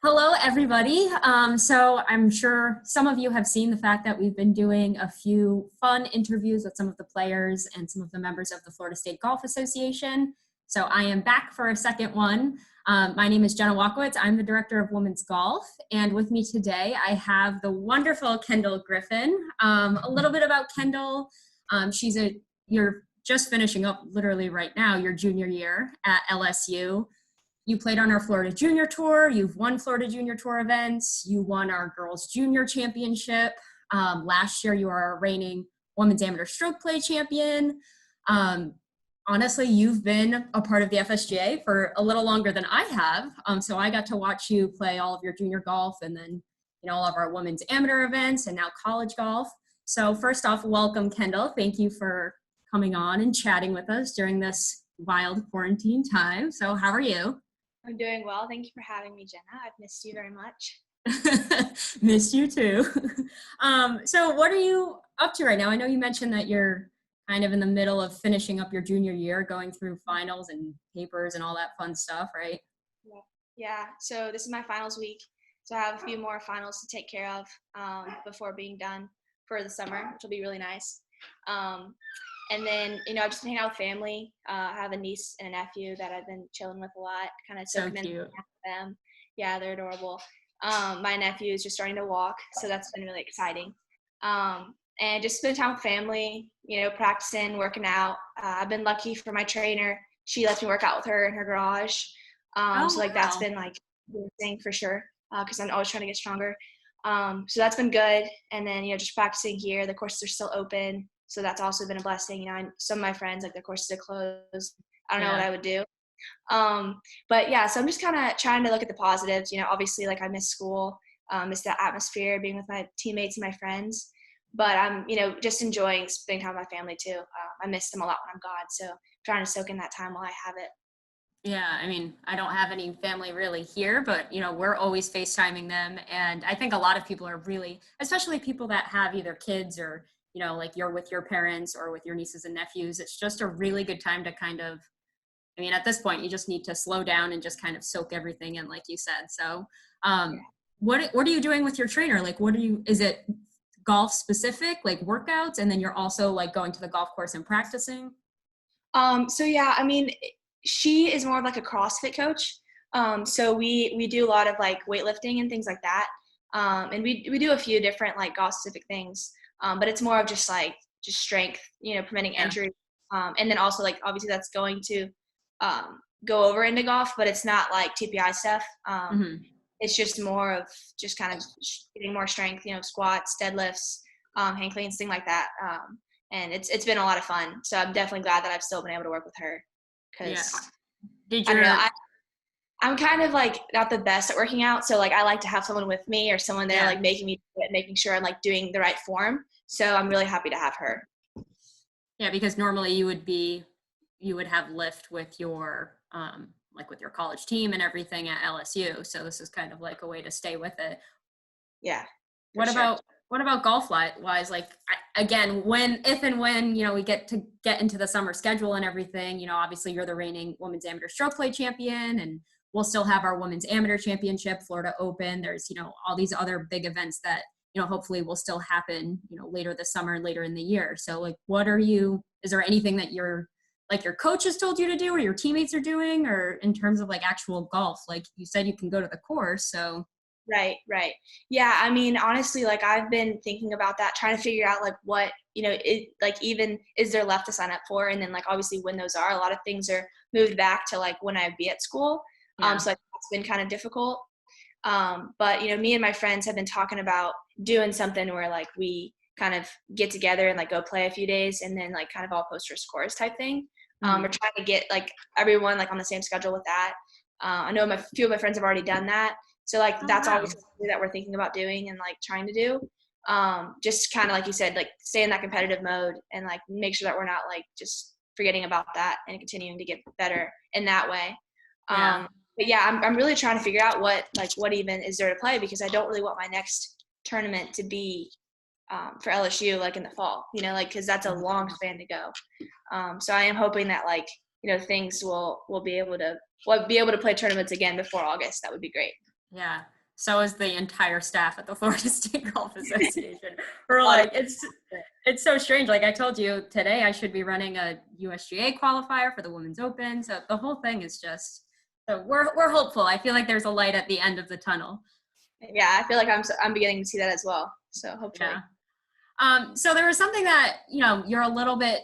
Hello, everybody. So I'm sure some of you have seen the fact that we've been doing a few fun interviews with some of the players and some of the members of the Florida State Golf Association. So I am back for a second one. My name is Jenna Walkowitz. I'm the director of women's golf. And with me today, I have the wonderful Kendall Griffin. A little bit about Kendall. You're just finishing up literally right now your junior year at LSU. You played on our Florida Junior Tour. You've won Florida Junior Tour events. You won our Girls Junior Championship. Last year, you were our reigning Women's Amateur Stroke Play Champion. Honestly, you've been a part of the FSGA for a little longer than I have. So I got to watch you play all of your junior golf and then, all of our women's amateur events and now college golf. So first off, welcome, Kendall. Thank you for coming on and chatting with us during this wild quarantine time. So how are you? I'm doing well. Thank you for having me, Jenna. I've missed you very much. Missed you too. So what are you up to right now? I know you mentioned that you're kind of in the middle of finishing up your junior year, going through finals and papers and all that fun stuff, right? Yeah. So this is my finals week. So I have a few more finals to take care of before being done for the summer, which will be really nice. And then, I've just been hanging out with family. I have a niece and a nephew that I've been chilling with a lot, kind of soaking in them. Yeah, they're adorable. My nephew is just starting to walk, so that's been really exciting. And just spend time with family, practicing, working out. I've been lucky for my trainer. She lets me work out with her in her garage. That's been like a thing for sure because I'm always trying to get stronger. So that's been good. And then, just practicing here. The courses are still open. So that's also been a blessing. Some of my friends, like their courses are closed. I don't know what I would do. But yeah, so I'm just kind of trying to look at the positives. Obviously, like I miss school, miss that atmosphere, being with my teammates and my friends. But I'm, just enjoying spending time with my family too. I miss them a lot when I'm gone. So I'm trying to soak in that time while I have it. Yeah, I mean, I don't have any family really here, but we're always FaceTiming them. And I think a lot of people are really, especially people that have either kids or, like you're with your parents or with your nieces and nephews, it's just a really good time to kind of, at this point, you just need to slow down and just kind of soak everything in, like you said. So what are you doing with your trainer? Like, is it golf specific, like workouts? And then you're also like going to the golf course and practicing? She is more of like a CrossFit coach. So we do a lot of like weightlifting and things like that. And we do a few different like golf specific things. But it's more of just strength, preventing injury. And then also like obviously that's going to go over into golf, but it's not like TPI stuff. It's just more of just kind of getting more strength, squats, deadlifts, hang cleans, things like that. And it's been a lot of fun. So I'm definitely glad that I've still been able to work with her. Because I don't know, I'm kind of like not the best at working out. So like I like to have someone with me or someone there like making sure I'm like doing the right form. So I'm really happy to have her. Yeah, because normally you would have lift with your like with your college team and everything at LSU. So this is kind of like a way to stay with it. Yeah. What about golf wise? Like again, if and when we get into the summer schedule and everything, obviously you're the reigning women's amateur stroke play champion, and we'll still have our women's amateur championship, Florida Open. There's all these other big events that hopefully will still happen later this summer and later in the year. So like, is there anything that your coach has told you to do or your teammates are doing, or in terms of like actual golf? Like you said, you can go to the course, so. Right. Yeah, honestly, like I've been thinking about that, trying to figure out like what, even is there left to sign up for? And then like obviously when those are, a lot of things are moved back to like when I'd be at school. So like it's been kind of difficult. But me and my friends have been talking about doing something where like we kind of get together and like go play a few days and then like kind of all post our scores type thing. We're trying to get like everyone like on the same schedule with that. I know a few of my friends have already done that. So like that's always something that we're thinking about doing and like trying to do. Just kind of like you said, like stay in that competitive mode and like make sure that we're not like just forgetting about that and continuing to get better in that way. But yeah, I'm really trying to figure out what even is there to play, because I don't really want my next tournament to be for LSU like in the fall, because that's a long span to go. So I am hoping that like things will be able to play tournaments again before August. That would be great. Yeah. So is the entire staff at the Florida State Golf Association. We're A lot of like, it's so strange. Like I told you today, I should be running a USGA qualifier for the Women's Open. So the whole thing is just, so we're hopeful. I feel like there's a light at the end of the tunnel. Yeah, I feel like I'm beginning to see that as well. So hopefully. Yeah. So there was something that, you're a little bit,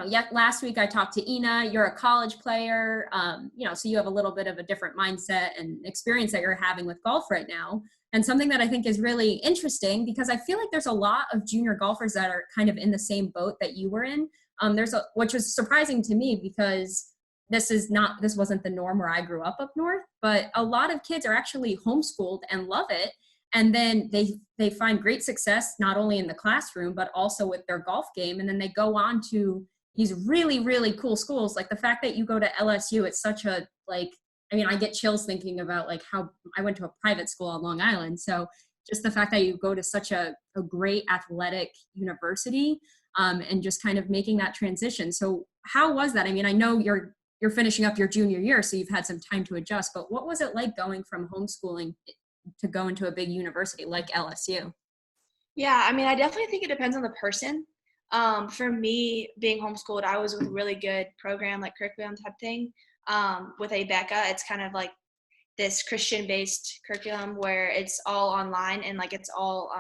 yet last week I talked to Ina, you're a college player, so you have a little bit of a different mindset and experience that you're having with golf right now. And something that I think is really interesting, because I feel like there's a lot of junior golfers that are kind of in the same boat that you were in. Which was surprising to me, because this wasn't the norm where I grew up north, but a lot of kids are actually homeschooled and love it. And then they find great success not only in the classroom but also with their golf game, and then they go on to these really, really cool schools. Like the fact that you go to LSU, it's such a, like, I mean, I get chills thinking about like how I went to a private school on Long Island. So just the fact that you go to such a great athletic university, and just kind of making that transition. So how was that? I mean, I know you're finishing up your junior year, so you've had some time to adjust, but what was it like going from homeschooling to go into a big university like LSU? Yeah, I mean, I definitely think it depends on the person. For me, being homeschooled, I was with a really good program, like curriculum type thing. With Becca, it's kind of like this Christian-based curriculum where it's all online and like it's all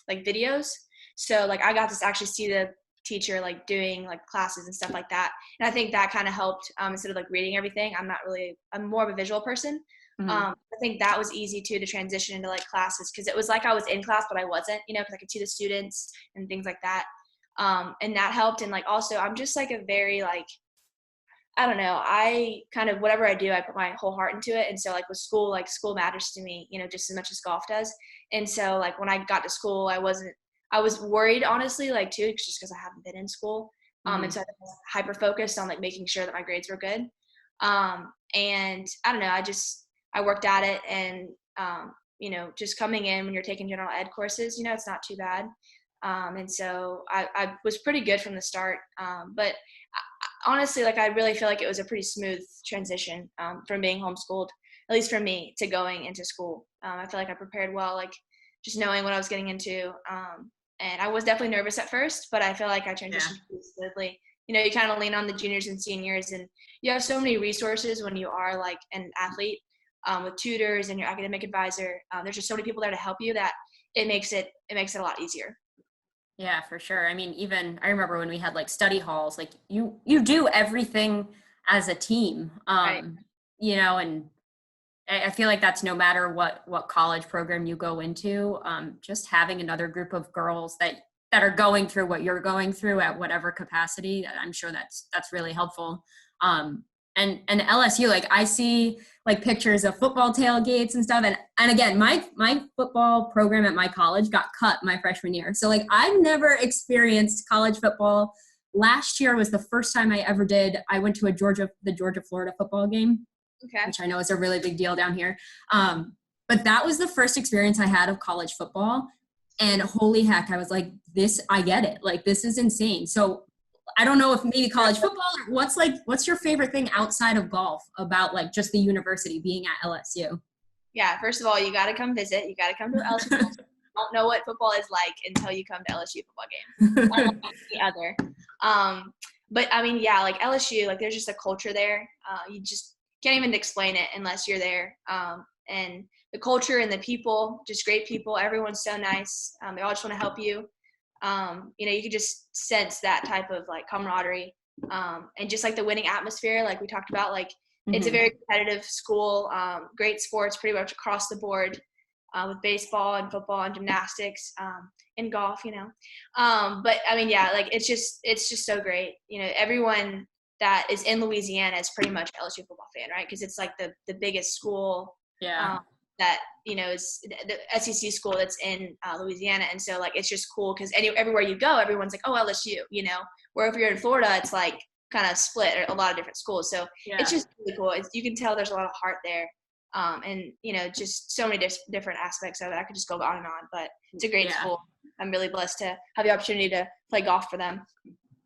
like videos. So like I got to actually see the teacher like doing like classes and stuff like that, and I think that kind of helped. Instead of like reading everything, I'm more of a visual person. Mm-hmm. I think that was easy too to transition into like classes, because it was like I was in class but I wasn't, because I could see the students and things like that, and that helped. And like also I'm just like a very like, I don't know, I kind of, whatever I do, I put my whole heart into it. And so like with school, like school matters to me, just as much as golf does. And so like when I got to school, I was worried, honestly, like too, just because I haven't been in school. Mm-hmm. And so I was hyper focused on like making sure that my grades were good. And I don't know, I worked at it. And, just coming in when you're taking general ed courses, it's not too bad. And so I was pretty good from the start. But honestly, like I really feel like it was a pretty smooth transition, from being homeschooled, at least for me, to going into school. I feel like I prepared well, like just knowing what I was getting into. And I was definitely nervous at first, but I feel like I transitioned pretty smoothly. You kind of lean on the juniors and seniors, and you have so many resources when you are like an athlete, with tutors and your academic advisor. There's just so many people there to help you that it makes it a lot easier. Yeah, for sure. I mean, even I remember when we had like study halls, like you do everything as a team, Right. and I feel like that's no matter what college program you go into, just having another group of girls that are going through what you're going through at whatever capacity, I'm sure that's really helpful. And LSU, like I see like pictures of football tailgates and stuff, and again, my football program at my college got cut my freshman year, so like I've never experienced college football. Last year was the first time I ever did. I went to the Georgia Florida football game, Okay. which I know is a really big deal down here. But that was the first experience I had of college football. And holy heck, I was like, I get it. Like, this is insane. So I don't know if maybe college football, or what's your favorite thing outside of golf about like just the university being at LSU? Yeah, first of all, you got to come visit. You got to come to LSU football. Don't know what football is like until you come to LSU football games. Unlike any other. But I mean, yeah, like LSU, like there's just a culture there. You just can't even explain it unless you're there. And the culture and the people, just great people. Everyone's so nice. They all just want to help you. You could just sense that type of like camaraderie, and just like the winning atmosphere, like we talked about. Like it's a very competitive school. Great sports, pretty much across the board, with baseball and football and gymnastics, and golf. But I mean, yeah, like it's just so great. Everyone that is in Louisiana is pretty much LSU football fan, right? Because it's like the biggest school. Yeah. That is the SEC school that's in Louisiana, and so like it's just cool because everywhere you go, everyone's like, oh, LSU, Where if you're in Florida, it's like kind of split, or a lot of different schools. So it's just really cool. You can tell there's a lot of heart there, and just so many different aspects of it. I could just go on and on, but it's a great school. I'm really blessed to have the opportunity to play golf for them.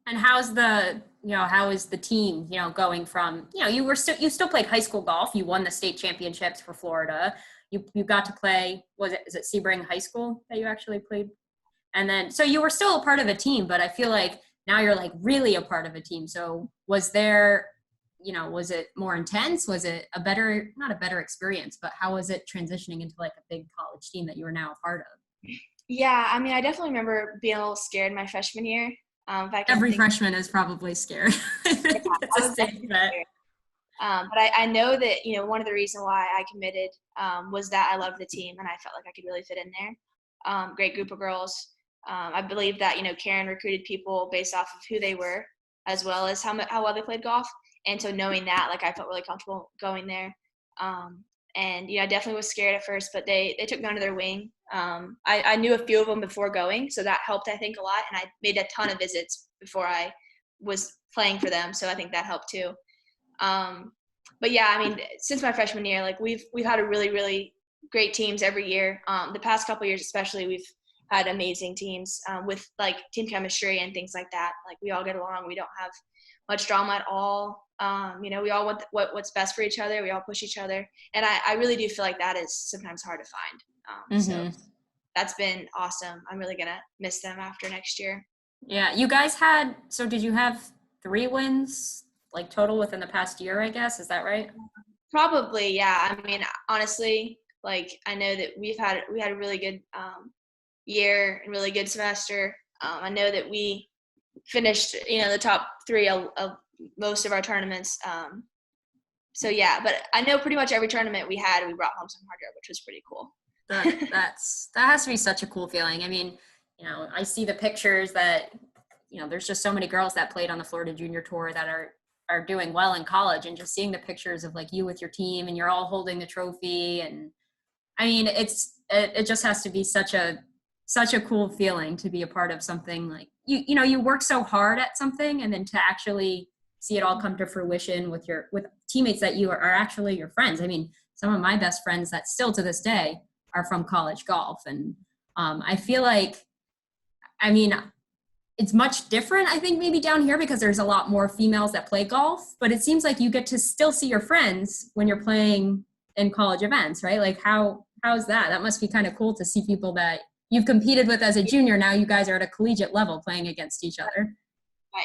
And how is the team, going from, you still played high school golf, you won the state championships for Florida, you got to play, is it Sebring High School that you actually played? And then, so you were still a part of a team, but I feel like now you're like really a part of a team. So was there, was it more intense? Was it not a better experience, but how was it transitioning into like a big college team that you are now a part of? Yeah, I mean, I definitely remember being a little scared my freshman year. If I can Every think, freshman is probably scared. yeah, It's I a was safe definitely bet. scared. But I know that, one of the reasons why I committed was that I loved the team and I felt like I could really fit in there. Great group of girls. I believe that, Karen recruited people based off of who they were as well as how well they played golf. And so knowing that, like, I felt really comfortable going there. And, I definitely was scared at first, but they took me under their wing. I knew a few of them before going, so that helped, I think, a lot. And I made a ton of visits before I was playing for them, so I think that helped too. But yeah, I mean, since my freshman year, like we've had a really, really great teams every year. The past couple of years, especially, we've had amazing teams with like team chemistry and things like that. Like we all get along. We don't have much drama at all. We all want what's best for each other. We all push each other. And I really do feel like that is sometimes hard to find. So that's been awesome. I'm really going to miss them after next year. Yeah, you guys did you have 3 wins like total within the past year, I guess? Is that right? Probably, yeah. I mean, honestly, like I know that we had a really good year and really good semester. I know that we finished, the top 3 of most of our tournaments. So yeah, but I know pretty much every tournament we brought home some hardware, which was pretty cool. That has to be such a cool feeling. I mean, I see the pictures that, there's just so many girls that played on the Florida Junior Tour that are doing well in college, and just seeing the pictures of like you with your team and you're all holding the trophy. And I mean, it just has to be such a cool feeling to be a part of something like you work so hard at something, and then to actually see it all come to fruition with teammates that you are actually your friends. I mean, some of my best friends that still to this day are from college golf. And I feel like, I mean, it's much different, I think, maybe down here because there's a lot more females that play golf, but it seems like you get to still see your friends when you're playing in college events, right? Like how's that? That must be kind of cool to see people that you've competed with as a junior. Now you guys are at a collegiate level playing against each other.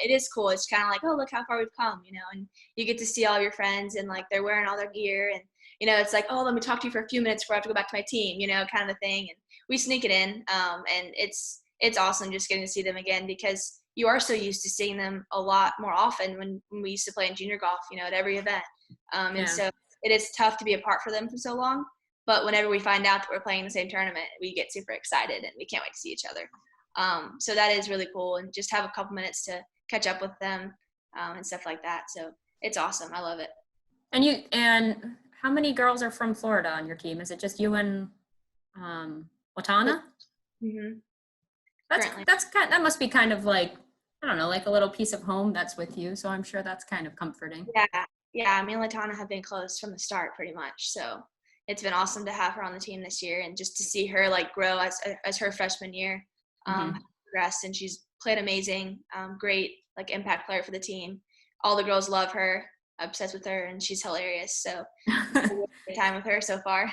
It is cool. It's kind of like, oh, look how far we've come, and you get to see all your friends and like they're wearing all their gear, and it's like, oh, let me talk to you for a few minutes before I have to go back to my team, kind of a thing. And we sneak it in, and it's awesome just getting to see them again because you are so used to seeing them a lot more often when we used to play in junior golf, at every event. And so it is tough to be apart for them for so long. But whenever we find out that we're playing the same tournament, we get super excited and we can't wait to see each other. So that is really cool, and just have a couple minutes to catch up with them and stuff like that. So it's awesome. I love it. And how many girls are from Florida on your team? Is it just you and Watana? Mm-hmm. That must be kind of like, I don't know, like a little piece of home that's with you. So I'm sure that's kind of comforting. Yeah. Me and Latana have been close from the start, pretty much. So it's been awesome to have her on the team this year, and just to see her like grow as her freshman year progressed, and she's played amazing. Great like impact player for the team. All the girls love her, obsessed with her, and she's hilarious. So good time with her so far.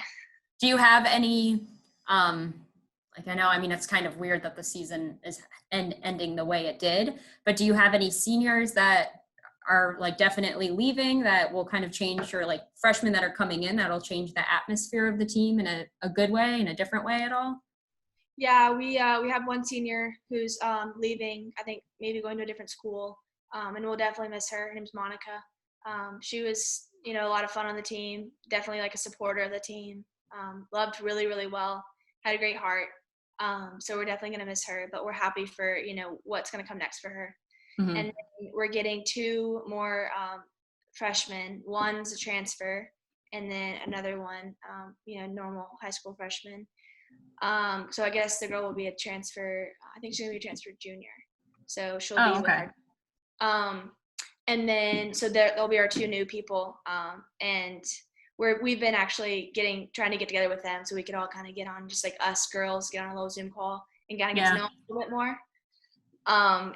Do you have any I mean, it's kind of weird that the season is ending the way it did, but do you have any seniors that are like definitely leaving that will kind of change, or like freshmen that are coming in that'll change the atmosphere of the team in a good way, in a different way at all? Yeah, we have one senior who's leaving, I think maybe going to a different school, and we'll definitely miss her. Her name's Monica. She was, a lot of fun on the team, definitely like a supporter of the team, loved really, really well, had a great heart. So we're definitely going to miss her, but we're happy for, what's going to come next for her. Mm-hmm. And then we're getting 2 more freshmen. One's a transfer, and then another one, normal high school freshman. So I guess the girl will be a transfer. I think she's going to be a transfer junior. So she'll be with her. And then, so there'll be our 2 new people. And we've been actually trying to get together with them so we could all kind of get on, just like us girls, get on a little Zoom call and kind of get to know them a little bit more.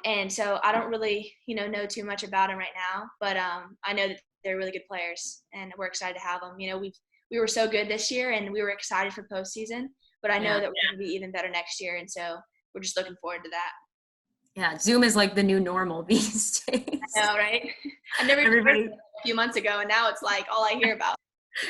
And so I don't really, know too much about them right now, but I know that they're really good players, and we're excited to have them. We've we were so good this year, and we were excited for postseason. But I know Yeah. that we're going to be even better next year, and so we're just looking forward to that. Yeah, Zoom is like the new normal these days. I know, right? I never even heard Everybody. of it a few months ago, and now it's like all I hear about.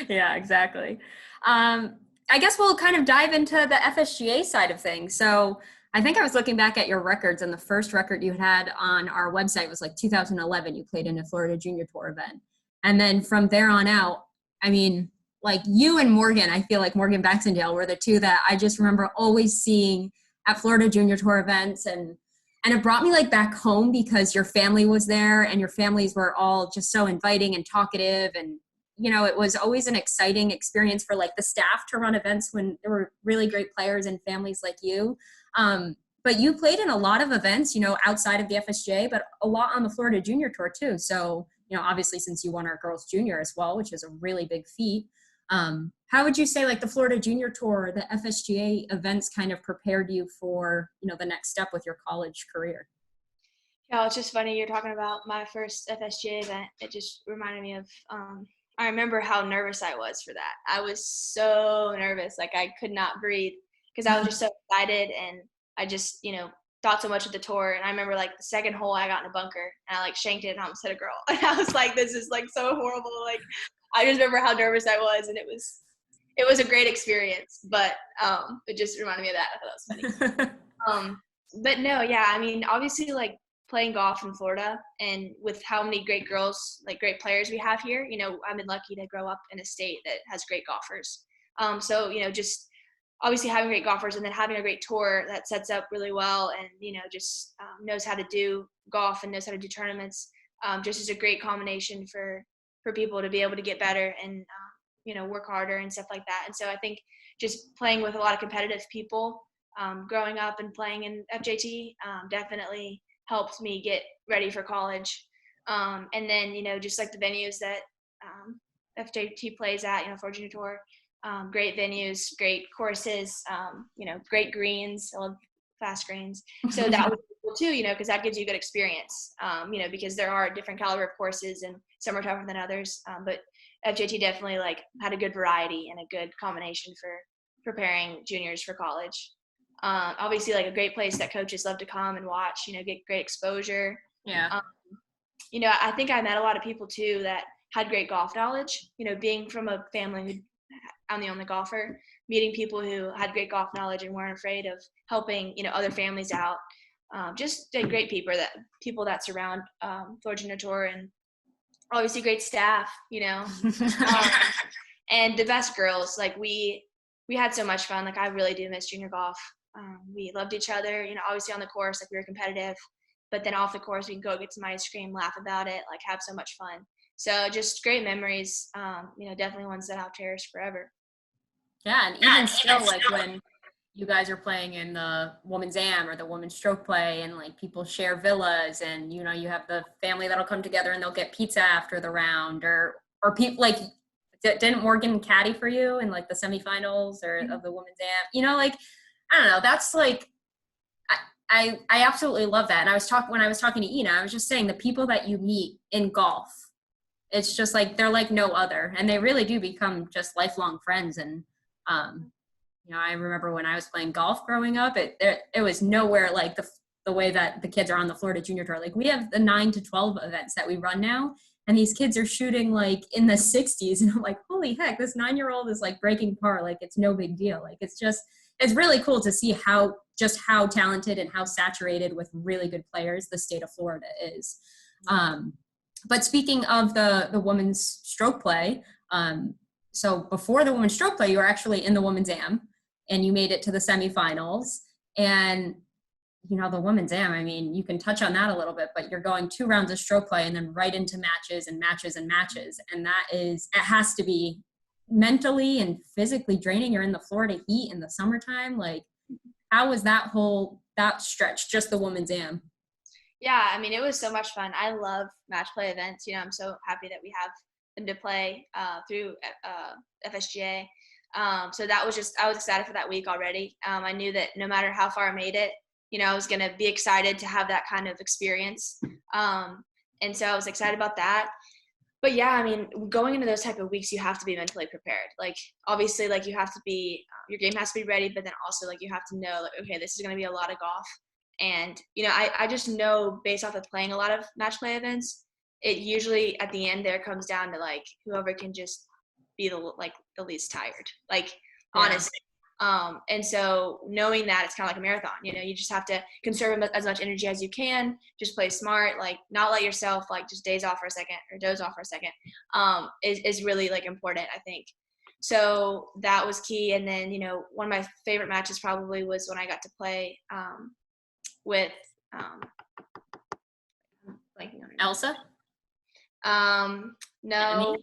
Yeah, exactly. I guess we'll kind of dive into the FSGA side of things. So I think I was looking back at your records, and the first record you had on our website was like 2011. You played in a Florida Junior Tour event. And then from there on out, I mean, like you and Morgan, I feel like Morgan Baxendale were the two that I just remember always seeing at Florida Junior Tour events. And it brought me like back home because your family was there and your families were all just so inviting and talkative, and you know, it was always an exciting experience for like the staff to run events when there were really great players and families like you. But you played in a lot of events, you know, outside of the FSGA, but a lot on the Florida Junior Tour too. So, you know, obviously since you won our girls junior as well, which is a really big feat. How would you say like the Florida Junior Tour, the FSGA events kind of prepared you for, you know, the next step with your college career? Yeah, it's just funny you're talking about my first FSGA event. It just reminded me of I remember how nervous I was for that. I was so nervous, like I could not breathe because I was just so excited, and I just, thought so much of the tour. And I remember like the second hole I got in a bunker and I like shanked it and almost hit a girl. And I was like, this is like so horrible. Like I just remember how nervous I was, and it was a great experience, but it just reminded me of that. I thought that was funny. But no, yeah, I mean, obviously like playing golf in Florida and with how many great girls, like great players we have here, I've been lucky to grow up in a state that has great golfers. So, just obviously having great golfers and then having a great tour that sets up really well and, just knows how to do golf and knows how to do tournaments, just is a great combination for people to be able to get better and, work harder and stuff like that. And so I think just playing with a lot of competitive people, growing up and playing in FJT definitely helped me get ready for college. And then, just like the venues that FJT plays at, for Junior Tour, great venues, great courses, great greens. I love fast greens. So that was cool too, because that gives you good experience, because there are different caliber of courses and some are tougher than others. But FJT definitely like had a good variety and a good combination for preparing juniors for college. Obviously like a great place that coaches love to come and watch, get great exposure. Yeah. I think I met a lot of people too that had great golf knowledge, being from a family who I'm the only golfer, meeting people who had great golf knowledge and weren't afraid of helping, other families out. Just great people that surround Florida Junior Tour, and obviously great staff, and the best girls. Like we had so much fun. Like I really do miss junior golf. We loved each other, obviously on the course, like we were competitive, but then off the course, we can go get some ice cream, laugh about it, like have so much fun. So just great memories, definitely ones that I'll cherish forever. Yeah, and even still, like when you guys are playing in the women's am or the women's stroke play and like people share villas and, you have the family that'll come together and they'll get pizza after the round or people like, didn't Morgan caddy for you in like the semifinals or of the women's am? Like, I don't know, that's like, I absolutely love that. And when I was talking to Ina, I was just saying the people that you meet in golf, it's just like, they're like no other, and they really do become just lifelong friends. And, I remember when I was playing golf growing up, it was nowhere like the way that the kids are on the Florida Junior Tour. Like we have the 9 to 12 events that we run now, and these kids are shooting like in the 60s. And I'm like, holy heck, this 9-year-old is like breaking par. Like it's no big deal. Like it's really cool to see how talented and how saturated with really good players the state of Florida is. But speaking of the women's stroke play, so before the women's stroke play, you were actually in the women's am and you made it to the semifinals. And, the women's am, I mean, you can touch on that a little bit, but you're going 2 rounds of stroke play and then right into matches and matches and matches. And it has to be mentally and physically draining. You're in the Florida heat in the summertime. Like, how was that stretch, just the women's am? Yeah, I mean, it was so much fun. I love match play events. I'm so happy that we have them to play through FSGA. So that was I was excited for that week already. I knew that no matter how far I made it, I was going to be excited to have that kind of experience. And so I was excited about that. but yeah, I mean, going into those type of weeks, you have to be mentally prepared. Like, obviously, like you have to be, your game has to be ready, but then also like you have to know, like, okay, this is going to be a lot of golf. And, I just know based off of playing a lot of match play events, it usually at the end there comes down to like whoever can just be the least tired, like, Yeah. honestly. And so knowing that it's kind of like a marathon, you just have to conserve as much energy as you can, just play smart, like not let yourself like just daze off for a second or doze off for a second, is really like important, I think. So that was key. And then, one of my favorite matches probably was when I got to play, with, blanking on her name. Elsa? No, Emmy?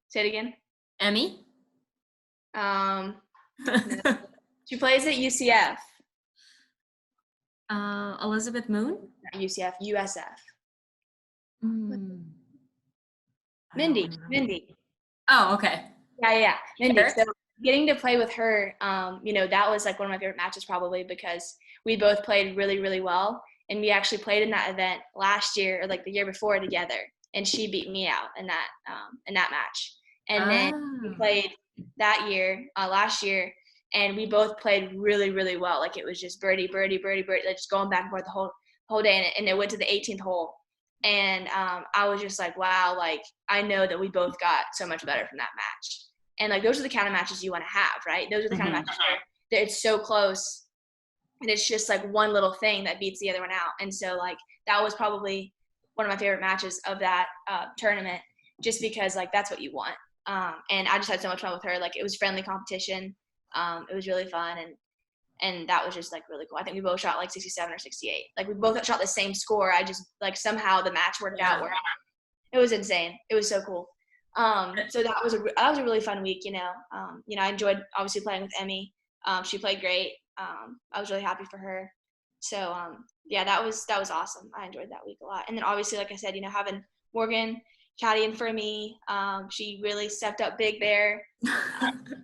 say it again. Emmy? No. She plays at UCF. Elizabeth Moon? Not UCF, USF. Mm. Mindy. Oh, okay. Yeah, Mindy. Sure. So getting to play with her, that was like one of my favorite matches probably because we both played really, really well. And we actually played in that event last year or like the year before together. And she beat me out in that match. And then we played that year, last year, and we both played really, really well. Like it was just birdie, birdie, birdie, birdie, like just going back and forth the whole day. And it went to the 18th hole. And I was just like, wow, like I know that we both got so much better from that match. And like those are the kind of matches you want to have, right? Those are the kind of matches where it's so close and it's just like one little thing that beats the other one out. And so like that was probably one of my favorite matches of that tournament, just because like that's what you want. And I just had so much fun with her. Like it was friendly competition. It was really fun, and that was just like really cool. I think we both shot like 67 or 68. Like we both shot the same score. I just like somehow the match worked out where it was insane. It was so cool. So that was a really fun week. I enjoyed obviously playing with Emmy. She played great. I was really happy for her. So that was awesome. I enjoyed that week a lot. And then obviously, like I said, having Morgan caddying for me, she really stepped up big there.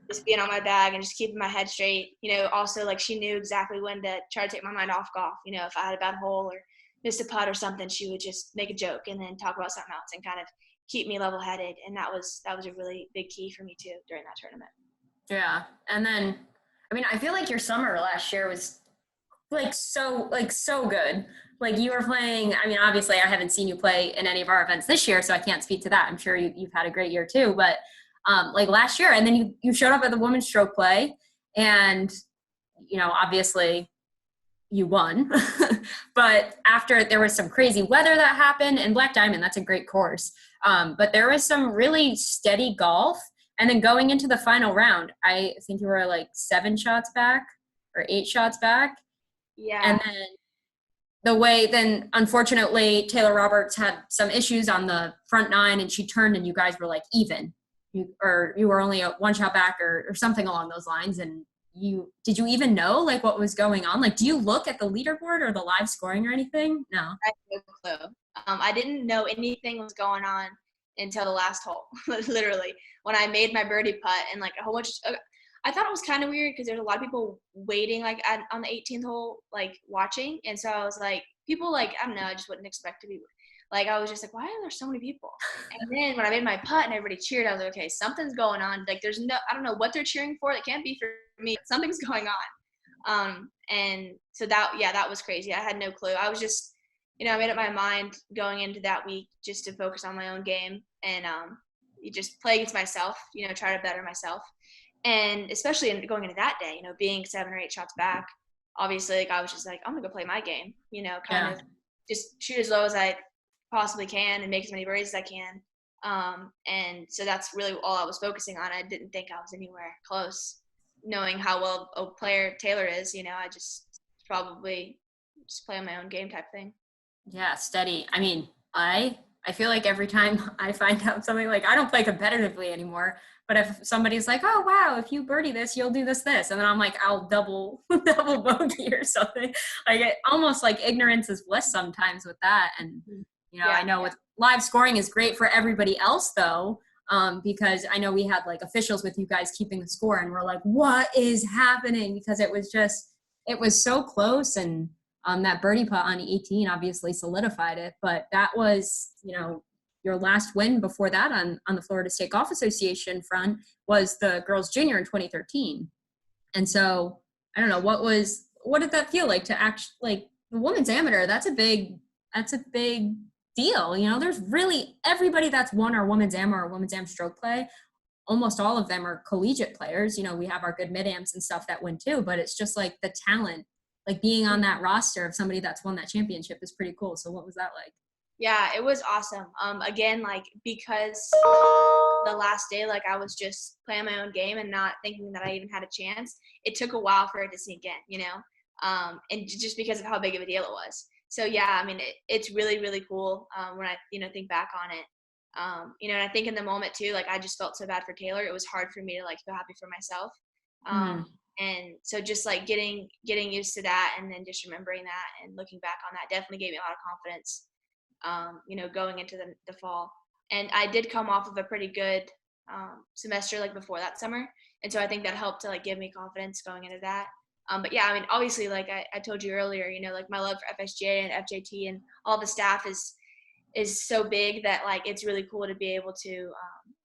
Just being on my bag and just keeping my head straight. Also like she knew exactly when to try to take my mind off golf. If I had a bad hole or missed a putt or something, she would just make a joke and then talk about something else and kind of keep me level headed. And that was a really big key for me too during that tournament. Yeah. And then, I mean, I feel like your summer last year was so good. Like you were playing, I mean, obviously I haven't seen you play in any of our events this year, so I can't speak to that. I'm sure you've had a great year too, but like last year, and then you showed up at the women's stroke play and, obviously you won, but after there was some crazy weather that happened and Black Diamond, that's a great course. But there was some really steady golf. And then going into the final round, I think you were like 7 shots back or 8 shots back. Yeah. And then unfortunately, Taylor Roberts had some issues on the front 9 and she turned and you guys were like even. You were only a 1 shot back or something along those lines. And did you even know like what was going on? Like, do you look at the leaderboard or the live scoring or anything? No. I had no clue. I didn't know anything was going on until the last hole, literally. When I made my birdie putt and like a whole bunch I thought it was kind of weird because there's a lot of people waiting like on the 18th hole, like watching. And so I was like, people like, I don't know, I just wouldn't expect to be like, I was just like, why are there so many people? And then when I made my putt and everybody cheered, I was like, okay, something's going on. Like I don't know what they're cheering for. It can't be for me. Something's going on. And so that was crazy. I had no clue. I was just, I made up my mind going into that week just to focus on my own game and you just play against myself, try to better myself. And especially going into that day, being 7 or 8 shots back, obviously, like I was just like, I'm gonna go play my game, kind of just shoot as low as I possibly can and make as many birdies as I can. And so that's really all I was focusing on. I didn't think I was anywhere close, knowing how well a player Taylor is. I just probably just play on my own game type thing. Yeah, steady. I mean, I feel like every time I find out something, like I don't play competitively anymore, but if somebody's like, oh, wow, if you birdie this, you'll do this. And then I'm like, I'll double bogey or something. Like it almost like ignorance is bliss sometimes with that. And, I know with live scoring is great for everybody else though, because I know we had like officials with you guys keeping the score and we're like, what is happening? Because it was so close. And that birdie putt on 18 obviously solidified it. But that was, your last win before that on the Florida State Golf Association front was the girls junior in 2013. And so I don't know, what did that feel like to actually, like, the women's amateur? That's a big deal. You know, there's really everybody that's won our women's am or women's am stroke play. Almost all of them are collegiate players. You know, we have our good mid-ams and stuff that win too, but it's just like the talent, like being on that roster of somebody that's won that championship is pretty cool. So what was that like? Yeah, it was awesome. Again, like, because the last day, like, I was just playing my own game and not thinking that I even had a chance. It took a while for it to sink in, you know, and just because of how big of a deal it was. So yeah, I mean, it's really, really cool when I, you know, think back on it. You know, and I think in the moment too, like, I just felt so bad for Taylor. It was hard for me to, like, feel happy for myself. And so just, like, getting used to that, and then just remembering that and looking back on that definitely gave me a lot of confidence, you know, going into the fall. And I did come off of a pretty good semester, like, before that summer. And so I think that helped to, like, give me confidence going into that. But yeah, I mean, obviously, like I told you earlier, you know, like, my love for FSGA and FJT and all the staff is so big that, like, it's really cool to be able to,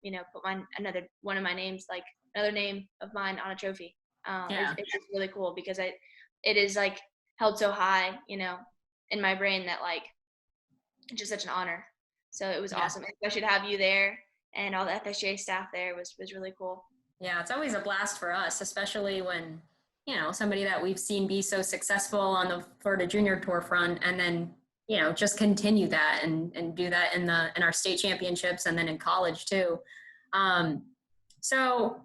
you know, put another one of my names, like, another name of mine on a trophy. It's just really cool because it is, like, held so high, you know, in my brain that, like, it's just such an honor. So it was awesome. Especially to have you there and all the FSGA staff there was really cool. Yeah, it's always a blast for us, especially when, you know, somebody that we've seen be so successful on the Florida Junior Tour front, and then, you know, just continue that and do that in our state championships and then in college too. So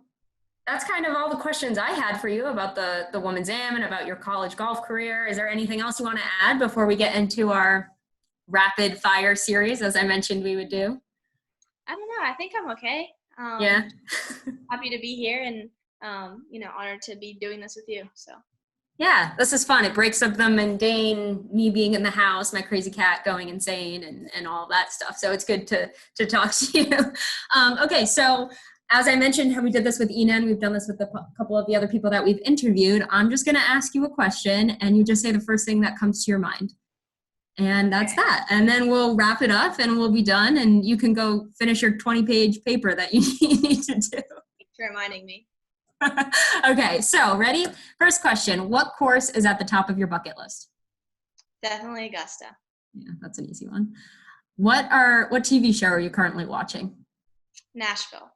that's kind of all the questions I had for you about the women's am and about your college golf career. Is there anything else you want to add before we get into our rapid fire series, as I mentioned we would do? I don't know. I think I'm okay. Yeah. Happy to be here and, you know, honored to be doing this with you. So. Yeah, this is fun. It breaks up the mundane, me being in the house, my crazy cat going insane, and all that stuff. So it's good to talk to you. Okay, so as I mentioned, how we did this with Ina, and we've done this with a couple of the other people that we've interviewed. I'm just going to ask you a question, and you just say the first thing that comes to your mind. And that's that. And then we'll wrap it up, and we'll be done, and you can go finish your 20-page paper that you need to do. Thanks for reminding me. Okay, so ready? First question. What course is at the top of your bucket list? Definitely Augusta. Yeah, that's an easy one. What TV show are you currently watching? Nashville.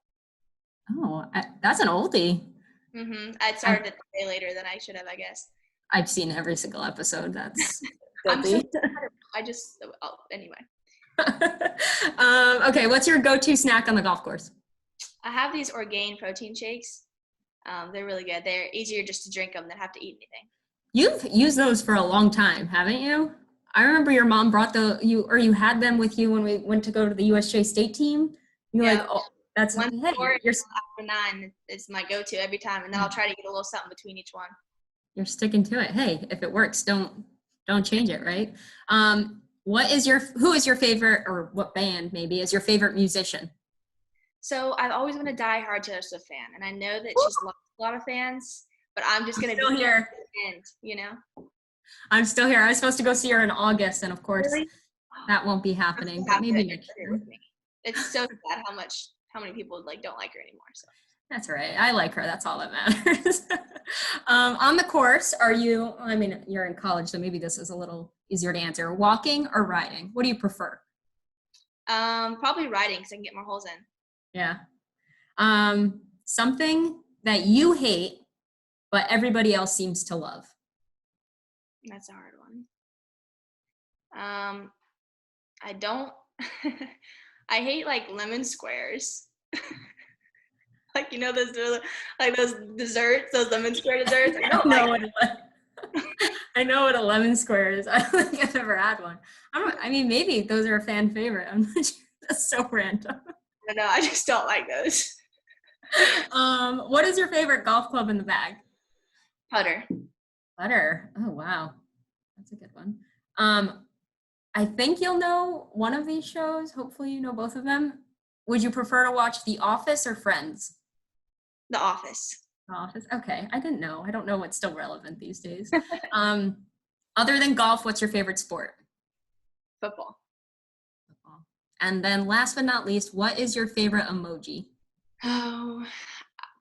Oh, that's an oldie. I started it way later than I should have, I guess. I've seen every single episode. That's guilty. Anyway. Okay, what's your go-to snack on the golf course? I have these Orgain protein shakes. They're really good. They're easier just to drink them than have to eat anything. You've used those for a long time, haven't you? I remember your mom brought you had them with you when we went to go to the USJ state team. You're like, oh, that's one hey, after 9 is my go-to every time, and then I'll try to get a little something between each one. You're sticking to it. Hey, if it works, don't change it, right? Who is your favorite, or what band maybe is your favorite musician? So I've always been a diehard Taylor Swift fan, and I know that she's lost a lot of fans, but I'm just going to be here, you know? I'm still here. I was supposed to go see her in August, and of course, that won't be happening, but maybe next year. It's so sad how many people, like, don't like her anymore, so. That's all right. I like her. That's all that matters. On the course, you're in college, so maybe this is a little easier to answer. Walking or riding? What do you prefer? Probably riding because I can get more holes in. Yeah. Something that you hate, but everybody else seems to love. That's a hard one. I don't. I hate, like, lemon squares. Like, you know, those desserts, those lemon square desserts. I know what a lemon square is. I don't think I've ever had one. Maybe those are a fan favorite. I'm not sure. That's so random. I don't know. I just don't like those. What is your favorite golf club in the bag? Putter. Putter. Oh, wow. That's a good one. I think you'll know one of these shows. Hopefully you know both of them. Would you prefer to watch The Office or Friends? The Office. The Office. Okay. I didn't know. I don't know what's still relevant these days. Other than golf, what's your favorite sport? Football. And then last but not least, what is your favorite emoji? Oh,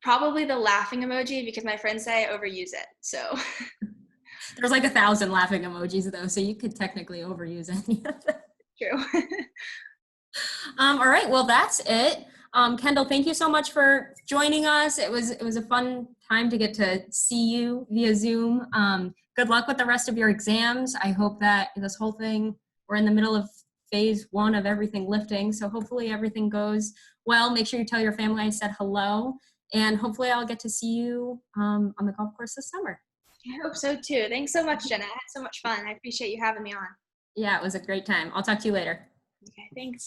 probably the laughing emoji because my friends say I overuse it. So There's like 1,000 laughing emojis though, so you could technically overuse any of them. true. All right, well, that's it. Kendall, thank you so much for joining us. It was a fun time to get to see you via Zoom. Good luck with the rest of your exams. I hope that this whole thing, we're in the middle of phase 1 of everything lifting, so hopefully everything goes well. Make sure you tell your family I said hello, and hopefully I'll get to see you on the golf course this summer. I hope so too. Thanks so much, Jenna. I had so much fun. I appreciate you having me on. Yeah, it was a great time. I'll talk to you later. Okay, thanks.